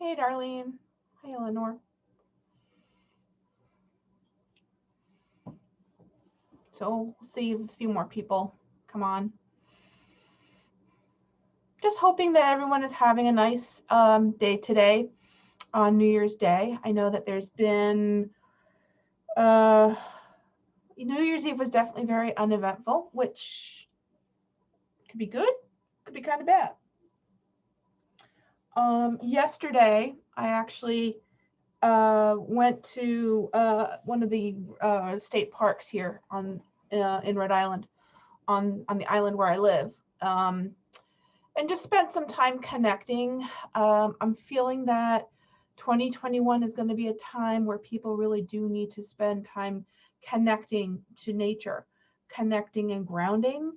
Hey, Darlene. Hi, Eleanor. So we'll see if a few more people come on. Just hoping that everyone is having a nice day today on New Year's Day. I know that there's been New Year's Eve was definitely very uneventful, which could be good, could be kind of bad. Yesterday, I actually went to one of the state parks here in Rhode Island, on the island where I live, and just spent some time connecting. I'm feeling that 2021 is going to be a time where people really do need to spend time connecting to nature, connecting and grounding,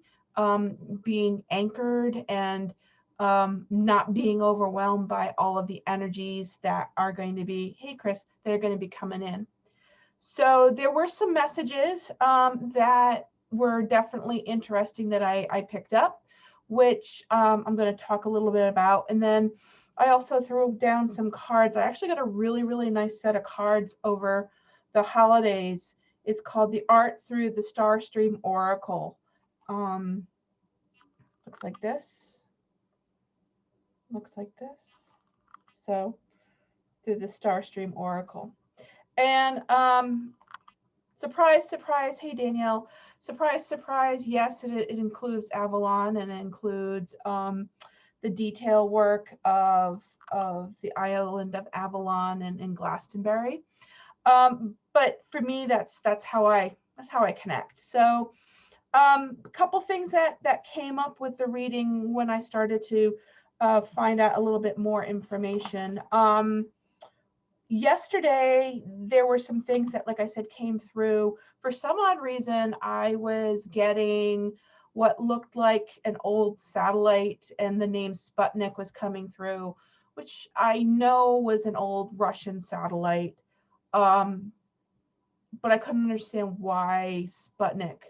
being anchored and not being overwhelmed by all of the energies that are going to be, hey, Chris, that are going to be coming in. So there were some messages that were definitely interesting that I picked up, which I'm going to talk a little bit about. And then I also threw down some cards. I actually got a really, really nice set of cards over the holidays. It's called the Art Through the Starstream Oracle. Looks like this. Looks like this. So through the Starstream Oracle. And surprise, surprise. Hey, Danielle. Surprise, surprise. Yes, it includes Avalon, and it includes the detail work of the island of Avalon and Glastonbury. But for me, that's how I connect. So a couple things that came up with the reading when I started to find out a little bit more information. Yesterday, there were some things that, like I said, came through. For some odd reason, I was getting what looked like an old satellite, and the name Sputnik was coming through, which I know was an old Russian satellite. But I couldn't understand why Sputnik,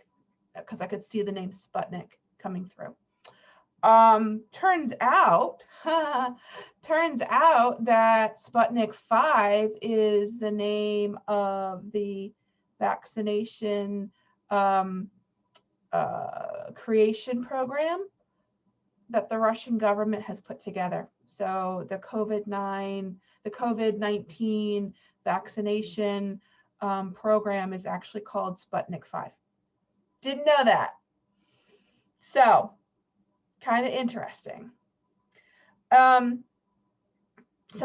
because I could see the name Sputnik coming through. Turns out that Sputnik 5 is the name of the vaccination creation program that the Russian government has put together. So the COVID-19 vaccination program is actually called Sputnik 5. Didn't know that. So kind of interesting. Some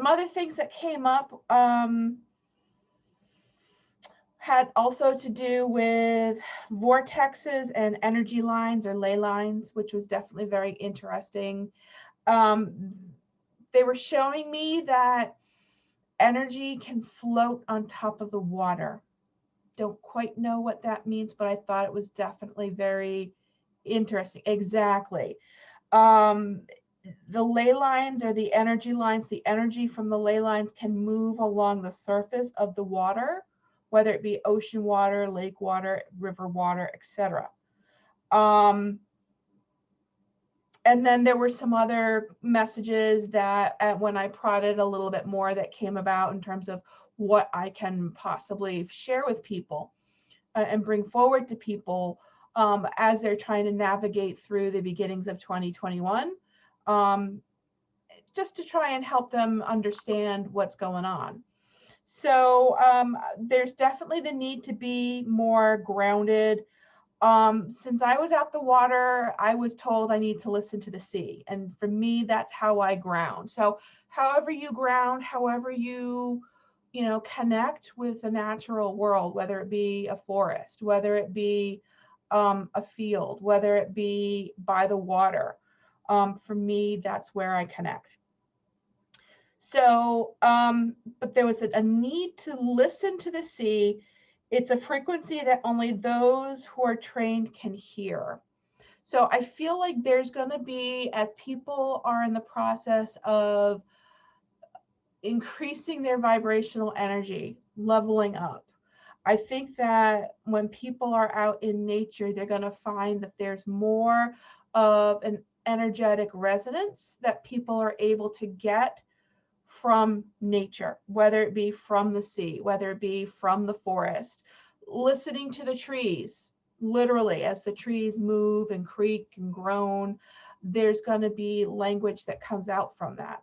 other things that came up had also to do with vortexes and energy lines or ley lines, which was definitely very interesting. They were showing me that energy can float on top of the water. Don't quite know what that means, but I thought it was definitely very interesting. Exactly. The ley lines or the energy lines, the energy from the ley lines can move along the surface of the water, whether it be ocean water, lake water, river water, etc. And then there were some other messages that when I prodded a little bit more that came about in terms of what I can possibly share with people and bring forward to people as they're trying to navigate through the beginnings of 2021, just to try and help them understand what's going on. So there's definitely the need to be more grounded. Since I was out the water, I was told I need to listen to the sea. And for me, that's how I ground. So however you ground, however you connect with the natural world, whether it be a forest, whether it be a field, whether it be by the water, for me, that's where I connect. So, but there was a need to listen to the sea. It's a frequency that only those who are trained can hear. So I feel like there's going to be, as people are in the process of increasing their vibrational energy, leveling up, I think that when people are out in nature, they're going to find that there's more of an energetic resonance that people are able to get from nature, whether it be from the sea, whether it be from the forest, listening to the trees, literally as the trees move and creak and groan, there's going to be language that comes out from that.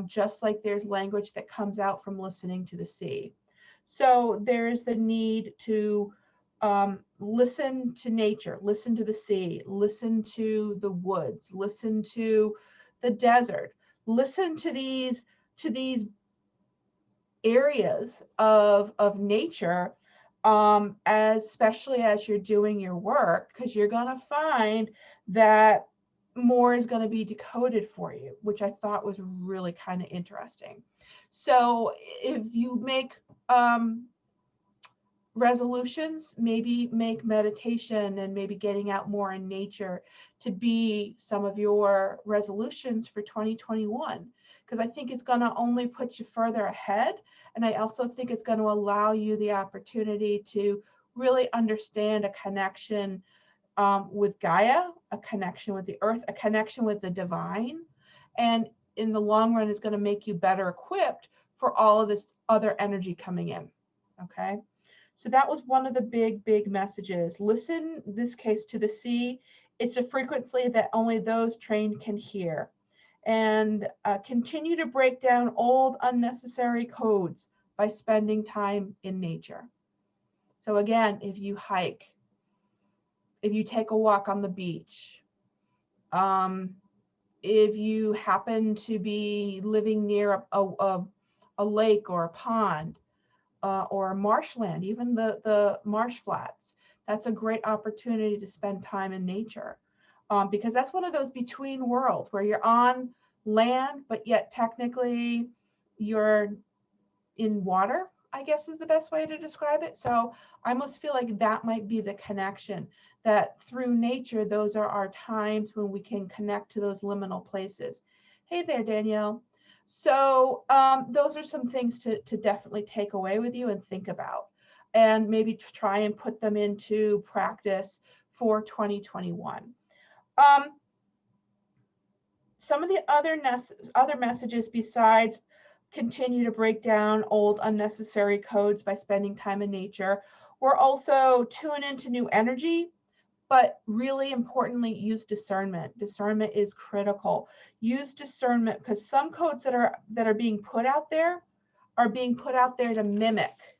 Just like there's language that comes out from listening to the sea. So there's the need to listen to nature, listen to the sea, listen to the woods, listen to the desert, listen to these areas of nature, especially as you're doing your work, because you're going to find that more is going to be decoded for you, which I thought was really kind of interesting. So if you make resolutions, maybe make meditation and maybe getting out more in nature to be some of your resolutions for 2021, because I think it's going to only put you further ahead. And I also think it's going to allow you the opportunity to really understand a connection with Gaia, a connection with the earth, a connection with the divine. And in the long run, it's going to make you better equipped for all of this other energy coming in. Okay. So that was one of the big messages. Listen, in this case, to the sea. It's a frequency that only those trained can hear. And continue to break down old unnecessary codes by spending time in nature. So again, if you hike, if you take a walk on the beach, if you happen to be living near a lake or a pond, or marshland, even the marsh flats, that's a great opportunity to spend time in nature, because that's one of those between worlds where you're on land, but yet technically you're in water, I guess is the best way to describe it. So I almost feel like that might be the connection, that through nature, those are our times when we can connect to those liminal places. Hey there, Danielle. So those are some things to definitely take away with you and think about, and maybe try and put them into practice for 2021. Some of the other messages besides continue to break down old unnecessary codes by spending time in nature, we're also tune into new energy, but really importantly, use discernment. Discernment is critical. Use discernment, because some codes that are being put out there are being put out there to mimic.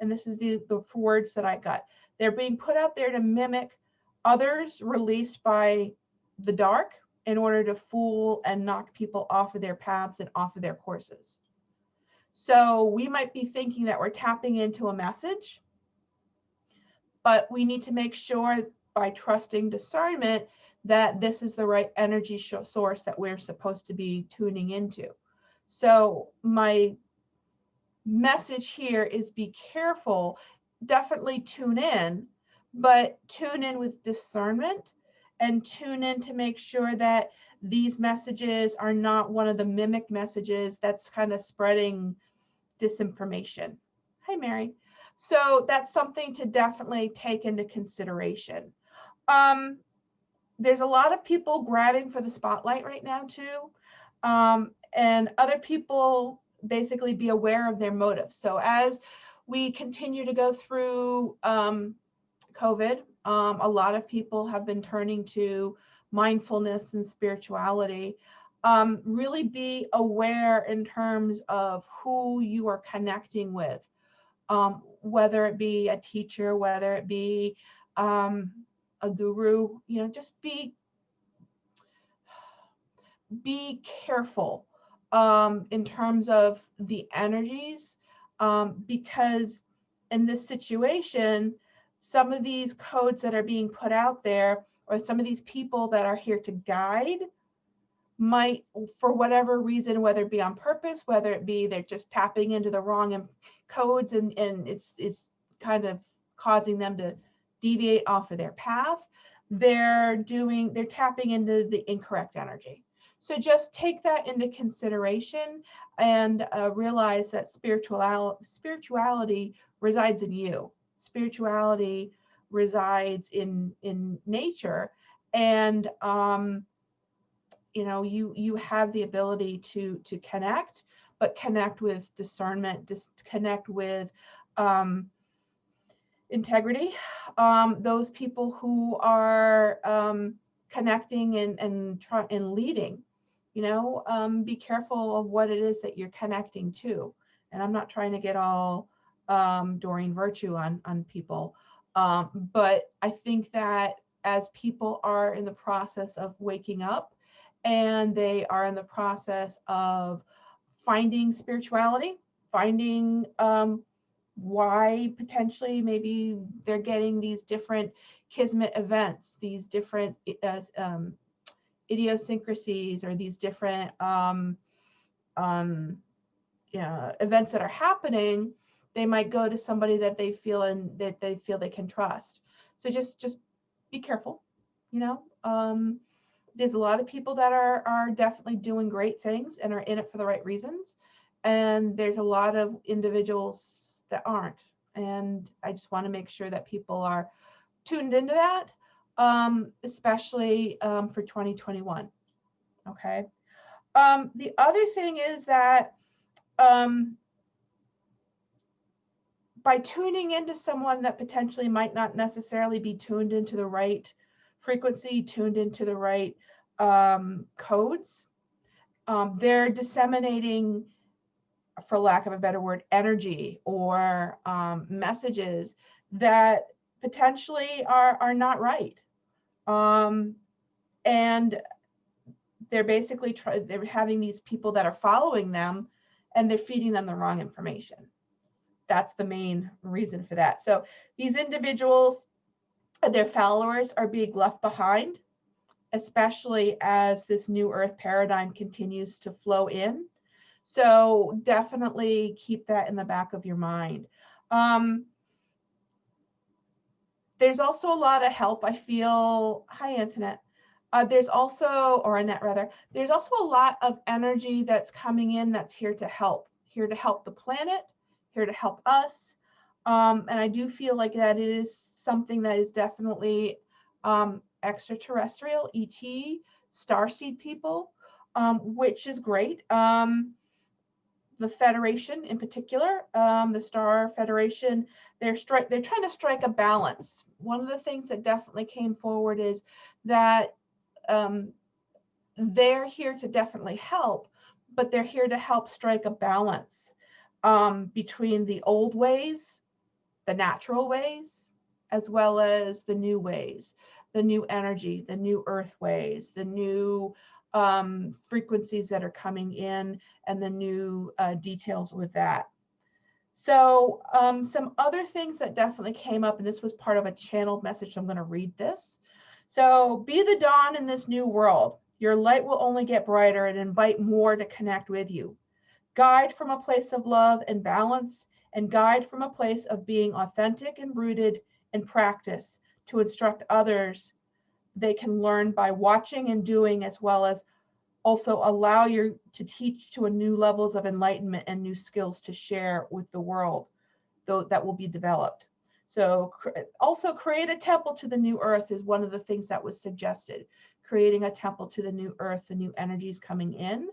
And this is the words that I got. They're being put out there to mimic others released by the dark in order to fool and knock people off of their paths and off of their courses. So we might be thinking that we're tapping into a message, but we need to make sure by trusting discernment that this is the right energy source that we're supposed to be tuning into. So my message here is be careful, definitely tune in, but tune in with discernment, and tune in to make sure that these messages are not one of the mimic messages that's kind of spreading disinformation. Hi, Mary. So that's something to definitely take into consideration. There's a lot of people grabbing for the spotlight right now too. And other people basically be aware of their motives. So as we continue to go through COVID, a lot of people have been turning to mindfulness and spirituality. Really be aware in terms of who you are connecting with, whether it be a teacher, whether it be a guru, just be careful in terms of the energies, because in this situation, some of these codes that are being put out there, or some of these people that are here to guide, might, for whatever reason, whether it be on purpose, whether it be they're just tapping into the wrong codes, and it's kind of causing them to deviate off of their path, they're tapping into the incorrect energy. So just take that into consideration, and realize that spirituality resides in you. Spirituality resides in nature, and you have the ability to connect, but connect with discernment, connect with integrity. Those people who are connecting and leading, be careful of what it is that you're connecting to. And I'm not trying to get all Doreen Virtue on people, but I think that as people are in the process of waking up and they are in the process of finding spirituality, finding why potentially maybe they're getting these different kismet events, these different idiosyncrasies, or these different events that are happening, they might go to somebody that they feel they can trust. So just be careful. There's a lot of people that are definitely doing great things and are in it for the right reasons, and there's a lot of individuals that aren't. And I just want to make sure that people are tuned into that, especially for 2021. Okay. The other thing is that by tuning into someone that potentially might not necessarily be tuned into the right frequency, tuned into the right codes, they're disseminating, for lack of a better word, energy or messages that potentially are not right. And they're basically they're having these people that are following them, and they're feeding them the wrong information. That's the main reason for that. So these individuals, their followers, are being left behind, especially as this new earth paradigm continues to flow in. So definitely keep that in the back of your mind. There's also a lot of help, I feel. Hi, Antoinette. There's also, or Annette rather, there's also a lot of energy that's coming in that's here to help the planet, here to help us. And I do feel like that is something that is definitely extraterrestrial, ET, starseed people, which is great. The Federation in particular, the Star Federation, they're trying to strike a balance. One of the things that definitely came forward is that they're here to definitely help, but they're here to help strike a balance between the old ways, the natural ways, as well as the new ways, the new energy, the new earth ways, the new frequencies that are coming in, and the new details with that. So some other things that definitely came up, and this was part of a channeled message, so I'm going to read this. So, be the dawn in this new world. Your light will only get brighter, and invite more to connect with you. Guide from a place of love and balance, and guide from a place of being authentic and rooted in practice to instruct others. They can learn by watching and doing, as well as also allow you to teach to a new levels of enlightenment and new skills to share with the world, though that will be developed. So also create a temple to the new earth is one of the things that was suggested. Creating a temple to the new earth, the new energies coming in,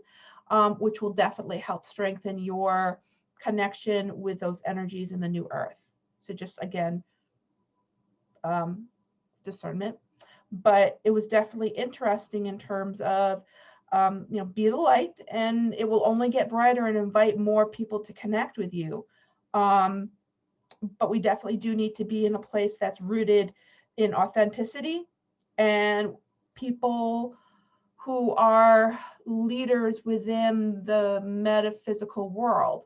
which will definitely help strengthen your connection with those energies in the new earth. So just again, discernment. But it was definitely interesting in terms of, be the light, and it will only get brighter, and invite more people to connect with you. But we definitely do need to be in a place that's rooted in authenticity, and people who are leaders within the metaphysical world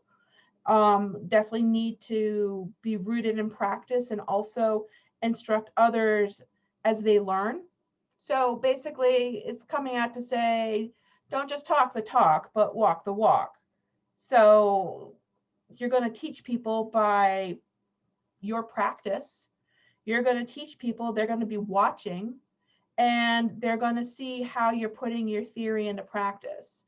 definitely need to be rooted in practice and also instruct others as they learn. So basically, it's coming out to say, don't just talk the talk, but walk the walk. So you're going to teach people by your practice. You're going to teach people, they're going to be watching, and they're going to see how you're putting your theory into practice.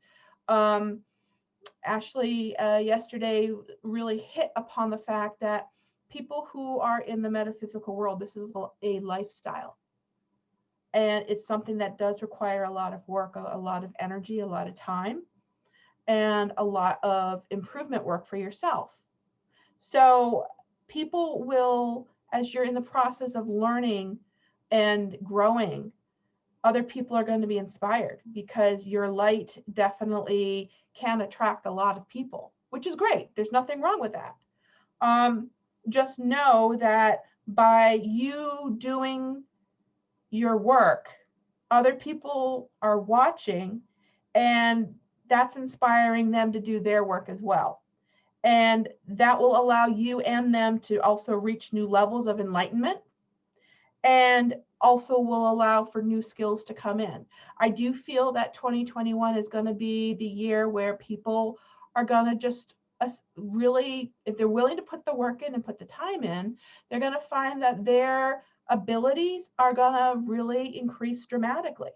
Ashley yesterday really hit upon the fact that people who are in the metaphysical world, this is a lifestyle. And it's something that does require a lot of work, a lot of energy, a lot of time. and a lot of improvement work for yourself. So people will, as you're in the process of learning and growing, other people are going to be inspired because your light definitely can attract a lot of people, which is great. There's nothing wrong with that. Just know that by you doing your work, other people are watching, and that's inspiring them to do their work as well. And that will allow you and them to also reach new levels of enlightenment, and also will allow for new skills to come in. I do feel that 2021 is going to be the year where people are going to just really, if they're willing to put the work in and put the time in, they're going to find that their abilities are going to really increase dramatically.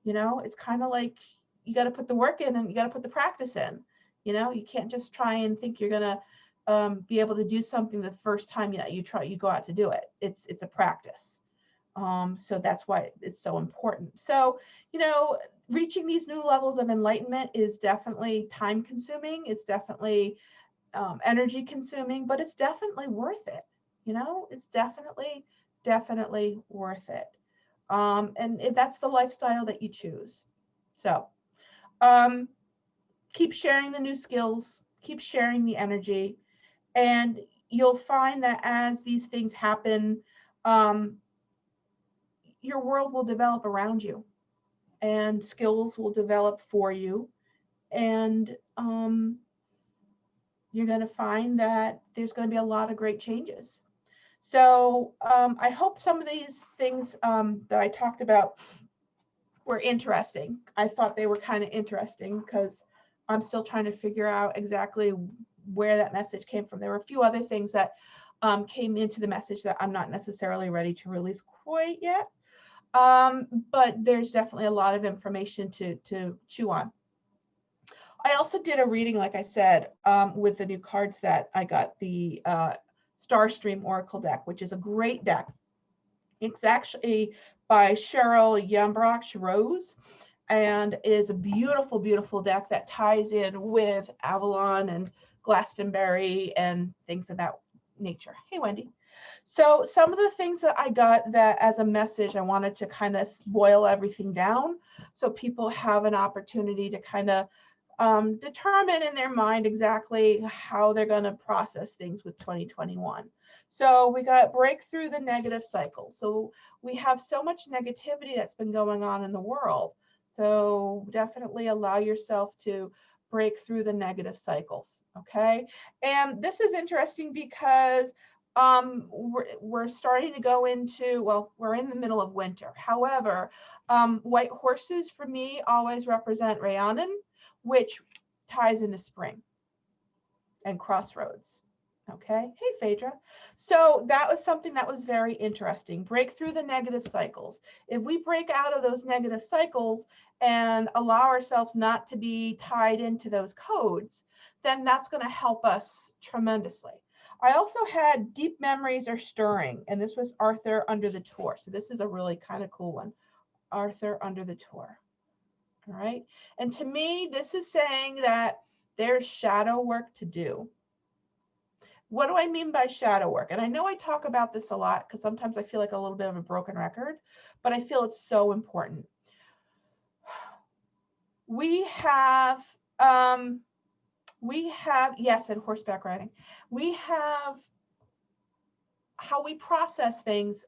You know, it's kind of like you got to put the work in and you got to put the practice in. You know, you can't just try and think you're going to be able to do something the first time that you go out to do it. It's a practice. So that's why it's so important. So, you know, reaching these new levels of enlightenment is definitely time consuming. It's definitely energy consuming, but it's definitely worth it. You know, it's definitely worth it. And if that's the lifestyle that you choose. So keep sharing the new skills, keep sharing the energy, and you'll find that as these things happen, your world will develop around you and skills will develop for you. And you're going to find that there's going to be a lot of great changes. So I hope some of these things that I talked about were interesting. I thought they were kind of interesting because I'm still trying to figure out exactly where that message came from. There were a few other things that came into the message that I'm not necessarily ready to release quite yet. But there's definitely a lot of information to chew on. I also did a reading, like I said, with the new cards that I got, the Starstream Oracle deck, which is a great deck. It's actually by Cheryl Yambrach Rose, and is a beautiful, beautiful deck that ties in with Avalon and Glastonbury and things of that nature. Hey, Wendy. So some of the things that I got that as a message, I wanted to kind of boil everything down so people have an opportunity to kind of determine in their mind exactly how they're going to process things with 2021. So we got break through the negative cycle. So we have so much negativity that's been going on in the world. So definitely allow yourself to break through the negative cycles. Okay. And this is interesting because we're starting to go into, well, we're in the middle of winter. However, white horses for me always represent Rhiannon, which ties into spring and crossroads. Okay. Hey, Phaedra. So that was something that was very interesting. Break through the negative cycles. If we break out of those negative cycles and allow ourselves not to be tied into those codes, then that's going to help us tremendously. I also had deep memories are stirring, and this was Arthur under the Tour. So this is a really kind of cool one. Arthur under the Tour. All right. And to me, this is saying that there's shadow work to do. What do I mean by shadow work? And I know I talk about this a lot because sometimes I feel like a little bit of a broken record, but I feel it's so important. We have, yes, and horseback riding. We have how we process things,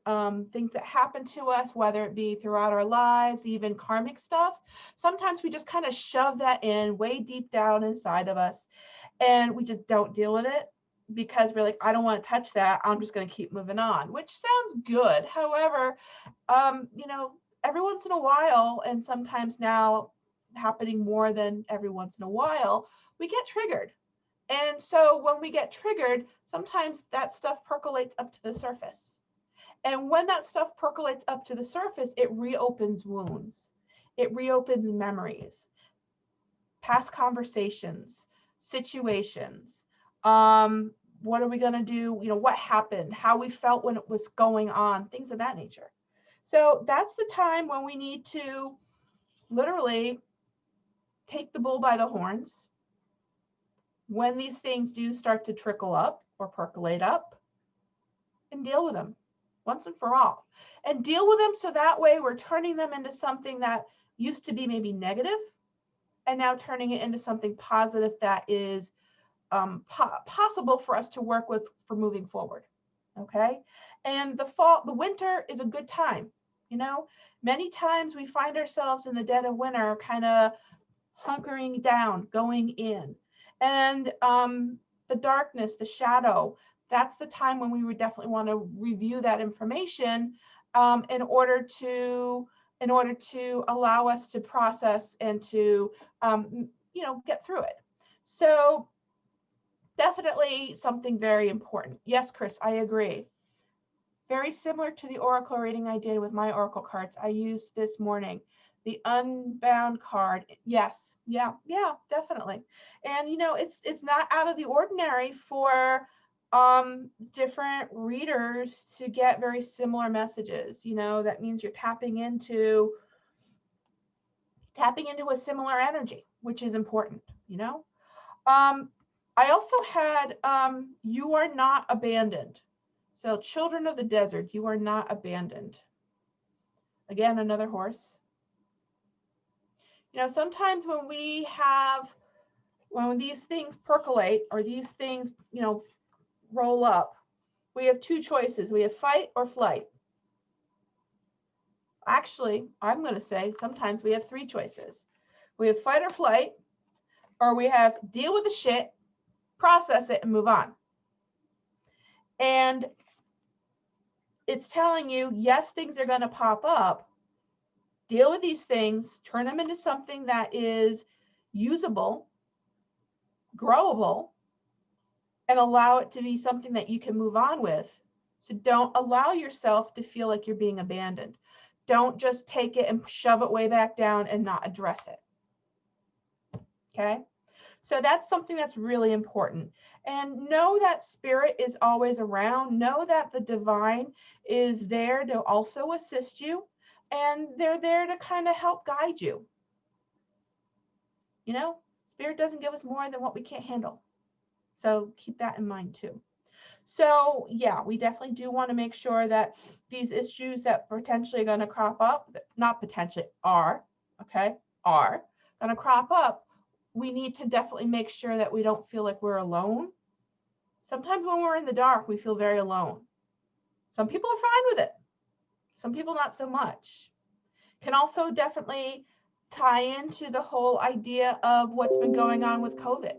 things that happen to us, whether it be throughout our lives, even karmic stuff. Sometimes we just kind of shove that in way deep down inside of us, and we just don't deal with it because we're like, I don't want to touch that. I'm just going to keep moving on, which sounds good. However, you know, every once in a while, and sometimes now happening more than every once in a while, we get triggered. And so when we get triggered, sometimes that stuff percolates up to the surface. And when that stuff percolates up to the surface, it reopens wounds. It reopens memories, past conversations, situations. What are we going to do? You know, what happened, how we felt when it was going on, things of that nature. So that's the time when we need to literally take the bull by the horns when these things do start to trickle up or percolate up, and deal with them once and for all. And deal with them so that way we're turning them into something that used to be maybe negative and now turning it into something positive that is possible for us to work with for moving forward. Okay. And the winter is a good time. You know, many times we find ourselves in the dead of winter kind of hunkering down, going in. And the darkness, the shadow, that's the time when we would definitely want to review that information in order to allow us to process and to get through it. So definitely something very important. Yes, Chris, I agree. Very similar to the oracle reading I did with my oracle cards I used this morning. The unbound card. Yes. Yeah, definitely. And it's not out of the ordinary for different readers to get very similar messages. That means you're tapping into a similar energy, which is important. I also had you are not abandoned. So children of the desert, you are not abandoned. Again, another horse. Sometimes when these things percolate or these things, roll up, we have two choices. We have fight or flight. Actually, I'm going to say sometimes we have three choices. We have fight or flight, or we have deal with the shit, process it, and move on. And it's telling you, yes, things are going to pop up. Deal with these things, turn them into something that is usable, growable, and allow it to be something that you can move on with. So don't allow yourself to feel like you're being abandoned. Don't just take it and shove it way back down and not address it. Okay? So that's something that's really important. And know that spirit is always around. Know that the divine is there to also assist you. And they're there to kind of help guide you. Spirit doesn't give us more than what we can't handle. So keep that in mind too. So yeah, we definitely do want to make sure that these issues that potentially are going to crop up, not potentially are going to crop up, we need to definitely make sure that we don't feel like we're alone. Sometimes when we're in the dark, we feel very alone. Some people are fine with it. Some people not so much. Can also definitely tie into the whole idea of what's been going on with COVID.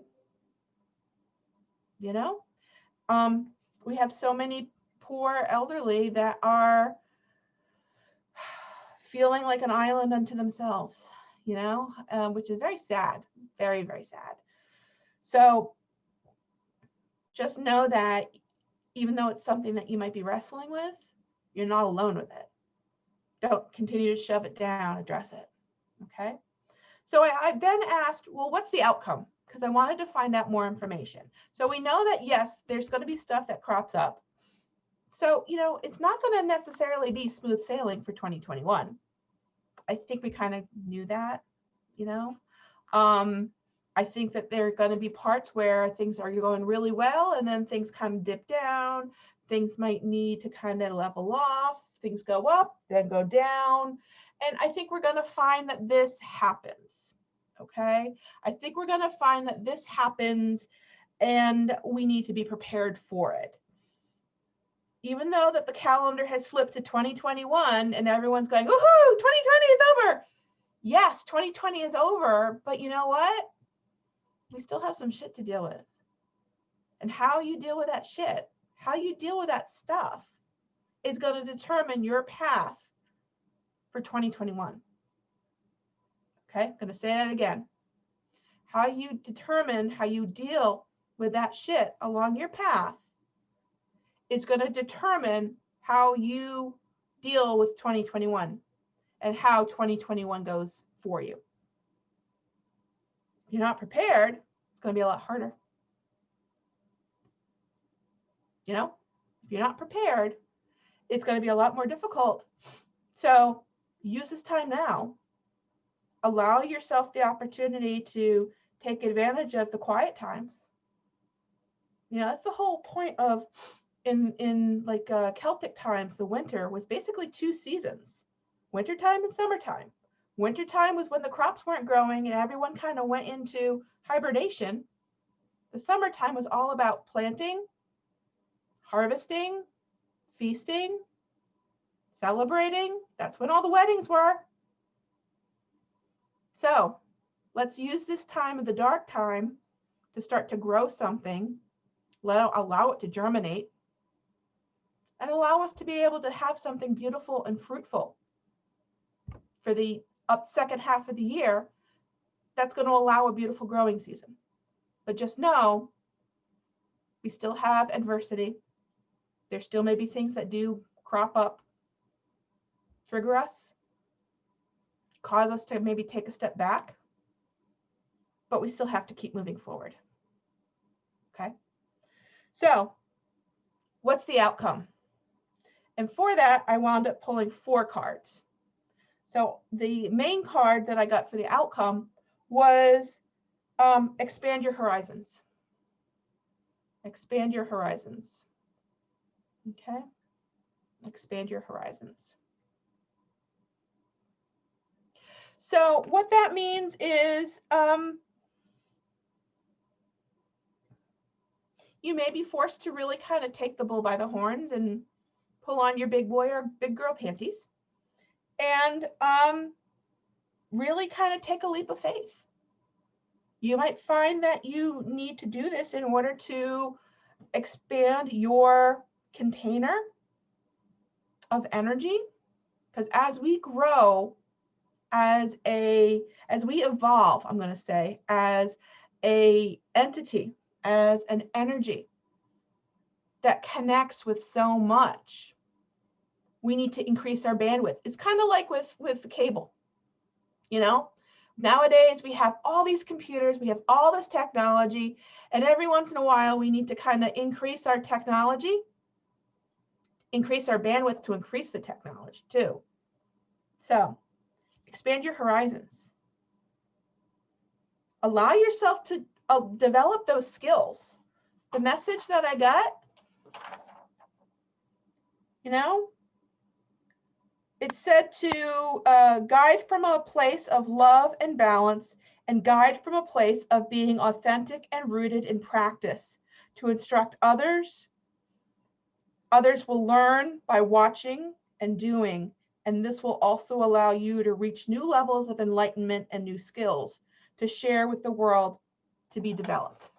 We have so many poor elderly that are feeling like an island unto themselves, which is very sad, very, very sad. So just know that even though it's something that you might be wrestling with, you're not alone with it. Don't continue to shove it down, address it. Okay. So I then asked, well, what's the outcome? Because I wanted to find out more information. So we know that, yes, there's going to be stuff that crops up. So, it's not going to necessarily be smooth sailing for 2021. I think we kind of knew that, I think that there are going to be parts where things are going really well and then things kind of dip down. Things might need to kind of level off. Things go up, then go down. And I think we're going to find that this happens. Okay. I think we're going to find that this happens and we need to be prepared for it. Even though that the calendar has flipped to 2021 and everyone's going, woohoo, 2020 is over. Yes, 2020 is over, but you know what? We still have some shit to deal with. And how you deal with that shit, how you deal with that stuff is going to determine your path for 2021. Okay, I'm going to say that again. How you determine how you deal with that shit along your path is going to determine how you deal with 2021 and how 2021 goes for you. If you're not prepared, it's going to be a lot harder. If you're not prepared, it's going to be a lot more difficult. So use this time now. Allow yourself the opportunity to take advantage of the quiet times. You know, that's the whole point of in like Celtic times, the winter was basically 2 seasons, wintertime and summertime. Wintertime was when the crops weren't growing and everyone kind of went into hibernation. The summertime was all about planting, harvesting, feasting, celebrating. That's when all the weddings were. So let's use this time of the dark time to start to grow something, allow it to germinate, and allow us to be able to have something beautiful and fruitful for the second half of the year. That's going to allow a beautiful growing season. But just know, we still have adversity. There still may be things that do crop up, trigger us, cause us to maybe take a step back, but we still have to keep moving forward. Okay? So, what's the outcome? And for that, I wound up pulling 4 cards. So the main card that I got for the outcome was expand your horizons. Expand your horizons. Okay? Expand your horizons. So what that means is you may be forced to really kind of take the bull by the horns and pull on your big boy or big girl panties and really kind of take a leap of faith. You might find that you need to do this in order to expand your container of energy, because as we grow, as we evolve, I'm going to say, as a entity, as an energy that connects with so much, we need to increase our bandwidth. It's kind of like with the cable. You know, nowadays we have all these computers, we have all this technology, and every once in a while we need to kind of increase our technology, increase our bandwidth to increase the technology too. So expand your horizons. Allow yourself to develop those skills. The message that I got, you know, it said to guide from a place of love and balance, and guide from a place of being authentic and rooted in practice to instruct others. Others will learn by watching and doing, and this will also allow you to reach new levels of enlightenment and new skills to share with the world to be developed.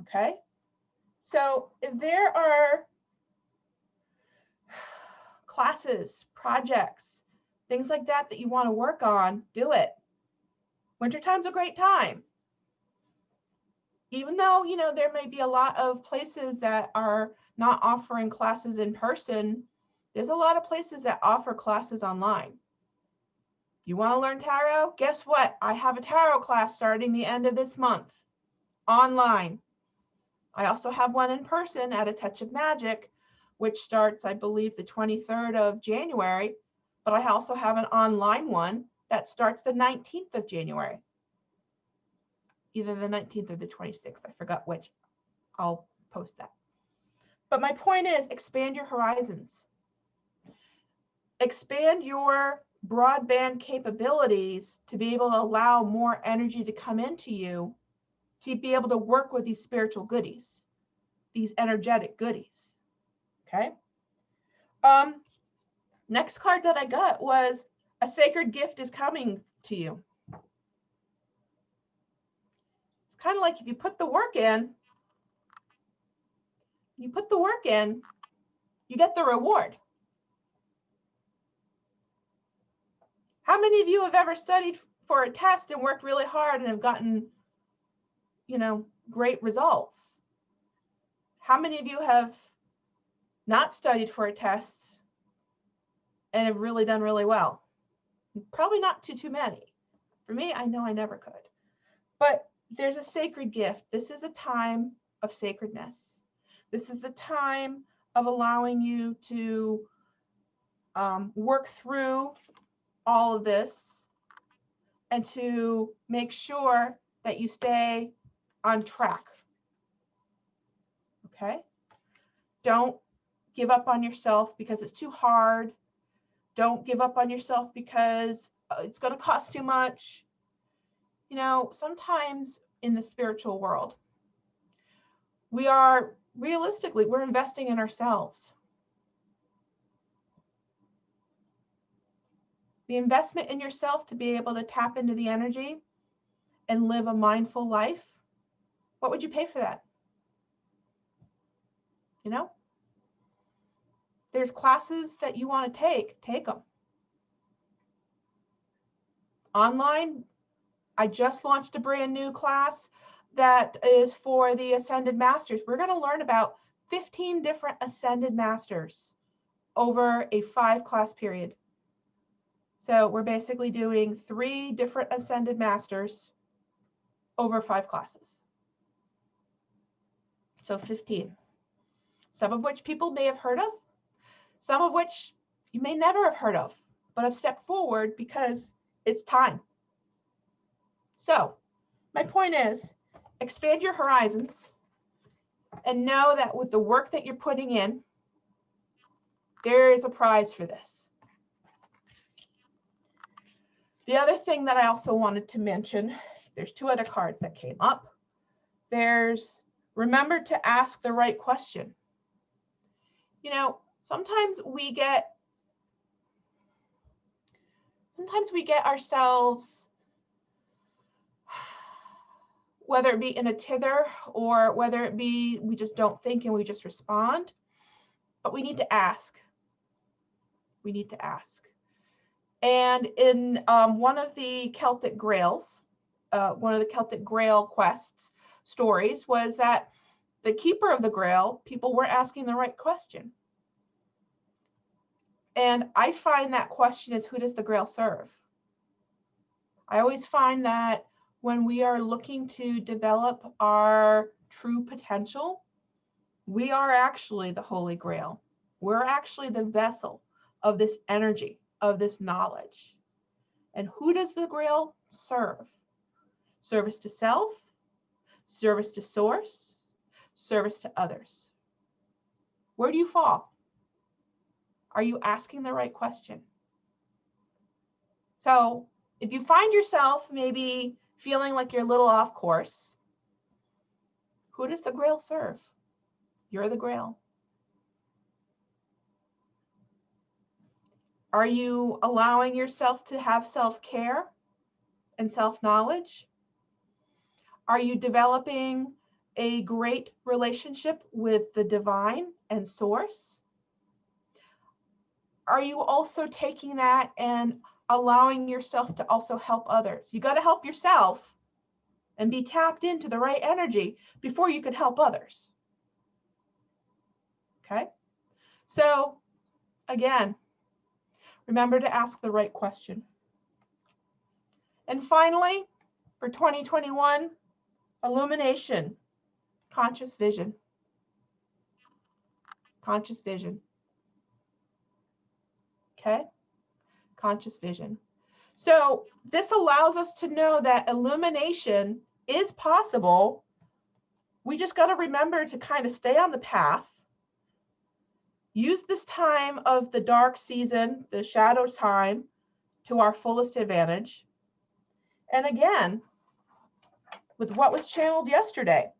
Okay? So if there are classes, projects, things like that that you want to work on, do it. Wintertime's a great time. Even though, you know, there may be a lot of places that are not offering classes in person, there's a lot of places that offer classes online. You want to learn tarot? Guess what? I have a tarot class starting the end of this month, online. I also have one in person at A Touch of Magic, which starts, I believe, the 23rd of January, but I also have an online one that starts the 19th of January. Either the 19th or the 26th, I forgot which. I'll post that. But my point is, expand your horizons. Expand your broadband capabilities to be able to allow more energy to come into you, to be able to work with these spiritual goodies, these energetic goodies. Okay. Next card that I got was a sacred gift is coming to you. It's kind of like if you put the work in, you get the reward. How many of you have ever studied for a test and worked really hard and have gotten, you know, great results? How many of you have not studied for a test and have really done really well? Probably not too many. For me, I know I never could. But there's a sacred gift. This is a time of sacredness. This is the time of allowing you to work through all of this and to make sure that you stay on track. Okay? Don't give up on yourself because it's too hard. Don't give up on yourself because it's going to cost too much. You know, sometimes in the spiritual world, we're investing in ourselves. The investment in yourself to be able to tap into the energy and live a mindful life, what would you pay for that? You know, there's classes that you want to take them. Online, I just launched a brand new class that is for the Ascended Masters. We're going to learn about 15 different Ascended Masters over a 5-class period. So we're basically doing 3 different Ascended Masters over 5 classes. So 15. Some of which people may have heard of, some of which you may never have heard of, but have stepped forward because it's time. So my point is, expand your horizons and know that with the work that you're putting in, there is a prize for this. The other thing that I also wanted to mention, there's 2 other cards that came up. There's remember to ask the right question. You know, sometimes we get ourselves, whether it be in a tither or whether it be we just don't think and we just respond, but we need to ask. We need to ask. And in one of the Celtic Grails, one of the Celtic Grail quests stories was that the keeper of the Grail, people weren't asking the right question. And I find that question is, who does the Grail serve? I always find that when we are looking to develop our true potential, we are actually the Holy Grail. We're actually the vessel of this energy, of this knowledge. And who does the Grail serve? Service to self, service to source, service to others. Where do you fall? Are you asking the right question? So if you find yourself maybe feeling like you're a little off course, who does the Grail serve? You're the Grail. Are you allowing yourself to have self-care and self-knowledge? Are you developing a great relationship with the divine and source? Are you also taking that and allowing yourself to also help others? You got to help yourself and be tapped into the right energy before you could help others. Okay? So again, remember to ask the right question. And finally, for 2021, illumination, conscious vision. Conscious vision. Okay? Conscious vision. So this allows us to know that illumination is possible. We just got to remember to kind of stay on the path. Use this time of the dark season, the shadow time, to our fullest advantage. And again, with what was channeled yesterday,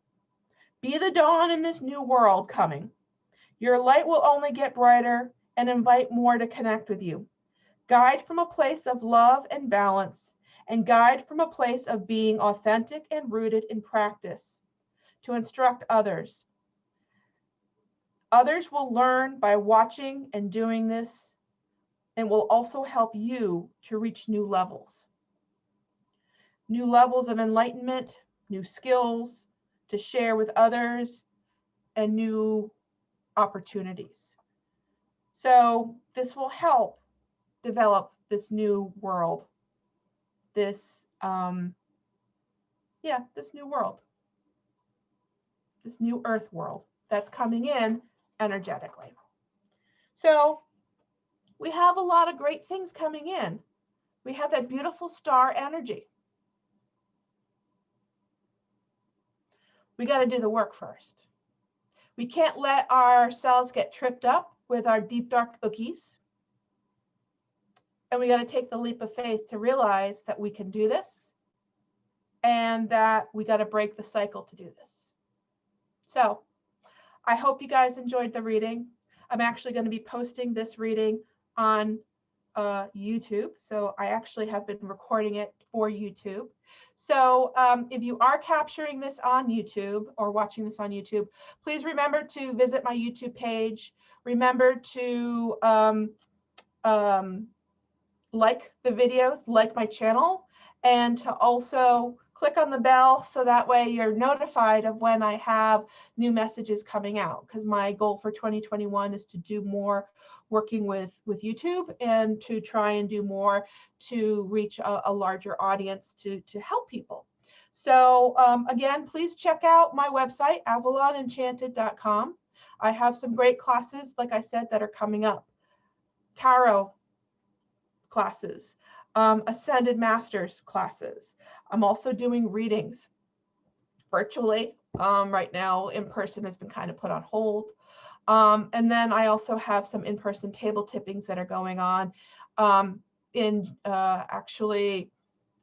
be the dawn in this new world coming. Your light will only get brighter and invite more to connect with you. Guide from a place of love and balance, and guide from a place of being authentic and rooted in practice to instruct others. Others will learn by watching and doing this, and will also help you to reach new levels. New levels of enlightenment, new skills to share with others, and new opportunities. So this will help develop this new world, this new world, this new earth world that's coming in energetically. So we have a lot of great things coming in. We have that beautiful star energy. We got to do the work first. We can't let ourselves get tripped up with our deep, dark cookies. And we got to take the leap of faith to realize that we can do this and that we got to break the cycle to do this. So I hope you guys enjoyed the reading. I'm actually going to be posting this reading on YouTube. So I actually have been recording it for YouTube. So if you are capturing this on YouTube or watching this on YouTube, please remember to visit my YouTube page. Remember to like the videos, like my channel, and to also click on the bell so that way you're notified of when I have new messages coming out, because my goal for 2021 is to do more working with YouTube and to try and do more to reach a larger audience to help people. So again, please check out my website, avalonenchanted.com. I have some great classes, like I said, that are coming up. Tarot classes, Ascended Masters classes. I'm also doing readings virtually. Right now, in person has been kind of put on hold. And then I also have some in-person table tippings that are going on. Actually,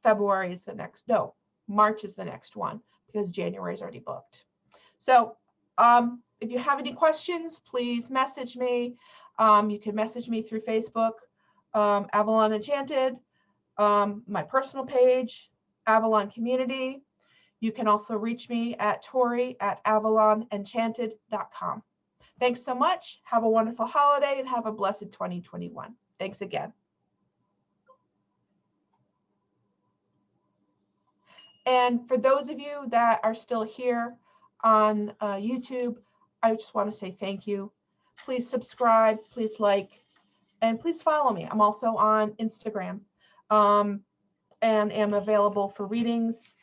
February is the next, no, March is the next one because January is already booked. So if you have any questions, please message me. You can message me through Facebook, Avalon Enchanted, my personal page, Avalon Community. You can also reach me at Tori at avalonenchanted.com. Thanks so much. Have a wonderful holiday and have a blessed 2021. Thanks again. And for those of you that are still here on YouTube, I just want to say thank you. Please subscribe, please like, and please follow me. I'm also on Instagram and am available for readings,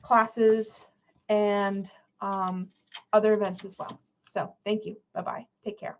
classes, and other events as well. So thank you. Bye-bye. Take care.